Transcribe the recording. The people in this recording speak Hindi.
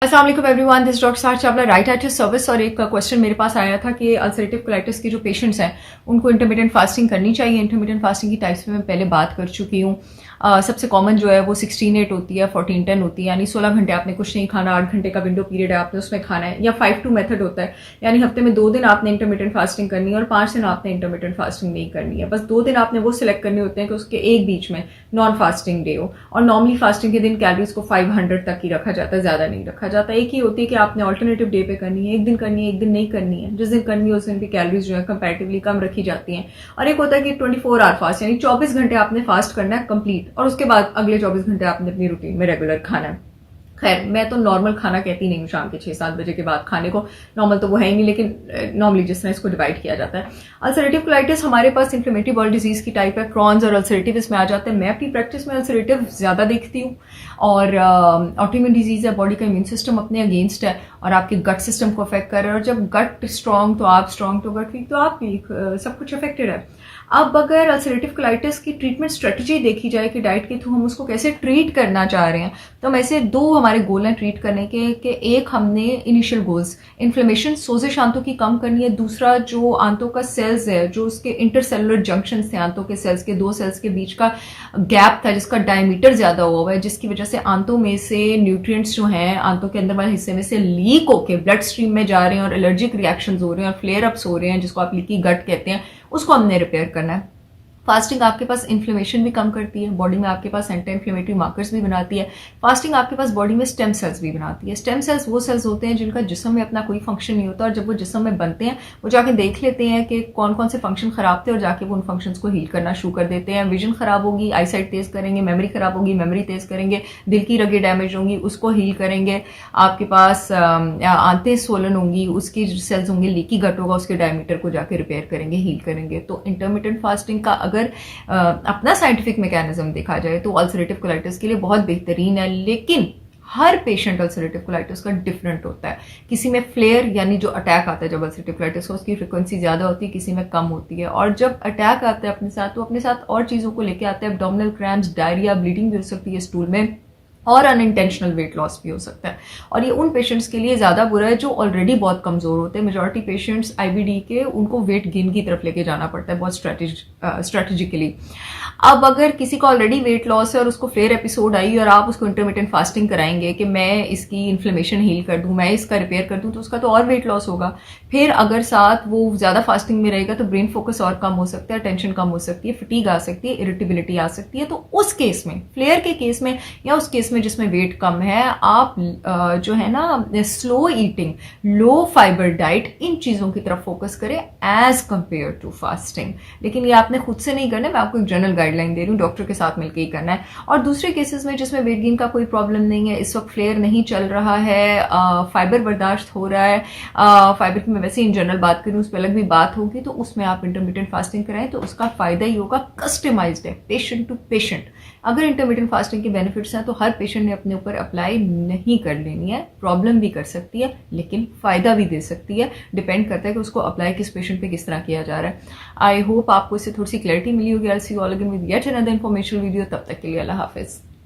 अस्सलाम वालेकुम एवरीवन, दिस डॉक्टर सार चावला, राइट आर्टिस्ट सर्विस। और एक क्वेश्चन मेरे पास आया था कि अल्सरेटिव कोलाइटिस के जो पेशेंट्स हैं उनको इंटरमीडिएंट फास्टिंग करनी चाहिए। इंटरमीडिएंट फास्टिंग की टाइप्स में मैं पहले बात कर चुकी हूँ। सबसे कॉमन जो है वो 16-8 होती है, 14-10 होती है, यानी 16 घंटे आपने कुछ नहीं खाना, 8 घंटे का विंडो पीरियड है आपने उसमें खाना है। या 5-2 मेथड होता है, यानी हफ्ते में 2 दिन आपने इंटरमीडिएंट फास्टिंग करनी है और 5 दिन आपने इंटरमीडिएंट फास्टिंग नहीं करनी है। बस 2 दिन आपने वो सिलेक्ट करने होते हैं कि उसके एक बीच में नॉन फास्टिंग डे हो। और नॉर्मली फास्टिंग के दिन कैलोरीज को 500 तक ही रखा जाता है, ज्यादा नहीं रखा जाता। एक ही होती है कि आपने ऑल्टरनेटिव डे पे करनी है, एक दिन करनी है, एक दिन नहीं करनी है। जिस दिन करनी है उस दिन भी कैलोरीज जो है कंपैरेटिवली कम रखी जाती हैं। और एक होता है कि 24 आवर फास्ट, यानी 24 घंटे आपने फास्ट करना है कंप्लीट, और उसके बाद अगले 24 घंटे आपने अपनी रूटीन में रेगुलर खाना है। खैर, मैं तो नॉर्मल खाना कहती नहीं हूँ शाम के 6-7 बजे के बाद खाने को। नॉर्मल तो वो है ही नहीं, लेकिन नॉर्मली जिस तरह इसको डिवाइड किया जाता है। अल्सरेटिव कोलाइटिस हमारे पास इन्फ्लेमेटरी बॉल डिजीज की टाइप है, क्रॉन्स और अल्सरेटिव इसमें आ जाते हैं। मैं अपनी प्रैक्टिस में अल्सरेटिव ज्यादा देखती हूँ। और ऑटोइम्यून डिजीज है, बॉडी का इम्यून सिस्टम अपने अगेंस्ट है और आपके गट सिस्टम को अफेक्ट कर रहा है। और जब गट स्ट्रांग तो आप स्ट्रांग, तो गट वीक तो आप वीक, सब कुछ अफेक्टेड है। अब अगर अल्सरेटिव कोलाइटिस की ट्रीटमेंट स्ट्रेटजी देखी जाए कि डाइट के थ्रू हम उसको कैसे ट्रीट करना चाह रहे हैं, तो हम ऐसे 2 हमारे गोल हैं ट्रीट करने के। कि एक, हमने इनिशियल गोल्स इन्फ्लेमेशन, सोजिश आंतों की कम करनी है। दूसरा, जो आंतों का सेल्स है, जो उसके इंटरसेलुलर जंक्शन थे आंतों के सेल्स के, 2 सेल्स के बीच का गैप था जिसका डायमीटर ज्यादा हुआ है, जिसकी वजह से आंतों में से न्यूट्रिएंट्स जो हैं आंतों के अंदर वाले हिस्से में से लीक होके ब्लड स्ट्रीम में जा रहे हैं और एलर्जिक रिएक्शंस हो रहे हैं और फ्लेयर अप्स हो रहे हैं, जिसको आप लीकी गट कहते हैं, उसको हमने रिपेयर करना है। फास्टिंग आपके पास इन्फ्लेमेशन भी कम करती है, बॉडी में आपके पास एंटी इन्फ्लेमेटरी मार्कर्स भी बनाती है। फास्टिंग आपके पास बॉडी में स्टेम सेल्स भी बनाती है। स्टेम सेल्स वो सेल्स होते हैं जिनका जिस्म में अपना कोई फंक्शन नहीं होता, और जब वो जिस्म में बनते हैं वो जाके देख लेते हैं कि कौन कौन से फंक्शन खराब थे और जाके वो उन फंक्शंस को हील करना शुरू कर देते हैं। विजन खराब होगी, आई साइट तेज करेंगे। मेमोरी खराब होगी, मेमोरी तेज करेंगे। दिल की रगें डैमेज होंगी, उसको हील करेंगे। आपके पास आंतें सोलन होंगी, उसकी सेल्स होंगे, लीकी गट होगा, उसके डायमीटर को जाके रिपेयर करेंगे, हील करेंगे। तो इंटरमिटेंट फास्टिंग का अगर अपना साइंटिफिक मैकेनिज्म देखा जाए तो अल्सरेटिव कोलाइटिस के लिए बहुत बेहतरीन है। लेकिन हर पेशेंट अल्सरेटिव कोलाइटिस का डिफरेंट होता है। किसी में फ्लेयर यानी जो अटैक आता है जब अल्सरेटिव कोलाइटिस हो, उसकी फ्रिक्वेंसी ज्यादा होती है, किसी में कम होती है। और जब अटैक आता है अपने साथ, तो अपने साथ और चीजों को लेके आता है। एब्डोमिनल क्रैम्प्स, डायरिया, ब्लीडिंग भी हो सकती है स्टूल में, और अनइंटेंशनल वेट लॉस भी हो सकता है। और ये उन पेशेंट्स के लिए ज्यादा बुरा है जो ऑलरेडी बहुत कमजोर होते हैं। मेजॉरिटी पेशेंट्स आईबीडी के, उनको वेट गेन की तरफ लेके जाना पड़ता है बहुत स्ट्रेटेजिकली। अब अगर किसी का ऑलरेडी वेट लॉस है और उसको फ्लेयर एपिसोड आई और आप उसको इंटरमिटेंट फास्टिंग कराएंगे कि मैं इसकी इन्फ्लेमेशन हील कर दूं, मैं इसका रिपेयर कर दूं, तो उसका तो और वेट लॉस होगा। फिर अगर साथ वो ज्यादा फास्टिंग में रहेगा तो ब्रेन फोकस और कम हो सकता है, टेंशन कम हो सकती है, फटीग आ सकती है, इरिटेबिलिटी आ सकती है। तो उस केस में, फ्लेयर के केस में या उस केस में जिसमें वेट कम है, आप जो है ना स्लो ईटिंग, लो फाइबर डाइट, इन चीजों की तरफ फोकस करें एज कंपेयर टू फास्टिंग। लेकिन ये आपने खुद से नहीं करना, मैं आपको एक जनरल गाइडलाइन दे रही हूँ, डॉक्टर के साथ मिलकर ही करना है। और दूसरे केसेस में जिसमें वेट गेन का कोई प्रॉब्लम नहीं है, इस वक्त फ्लेयर नहीं चल रहा है, फाइबर बर्दाश्त हो रहा है, फाइबर की मैं वैसे इन जनरल बात करूँ, उस पर अलग भी बात होगी, तो उसमें आप इंटरमीडिएंट फास्टिंग कराएं तो उसका फायदा ही होगा। कस्टमाइज्ड है पेशेंट टू पेशेंट। अगर इंटरमीडिएंट फास्टिंग के बेनिफिट्स हैं तो हर पेशेंट ने अपने ऊपर अप्लाई नहीं कर लेनी है। प्रॉब्लम भी कर सकती है लेकिन फायदा भी दे सकती है। डिपेंड करता है कि उसको अप्लाई किस पेशेंट पे किस तरह किया जा रहा है। आई होप आपको इससे थोड़ी सी क्लैरिटी मिली होगी। I see you all again with yet another informational video. तब तक के लिए अल्लाह हाफिज।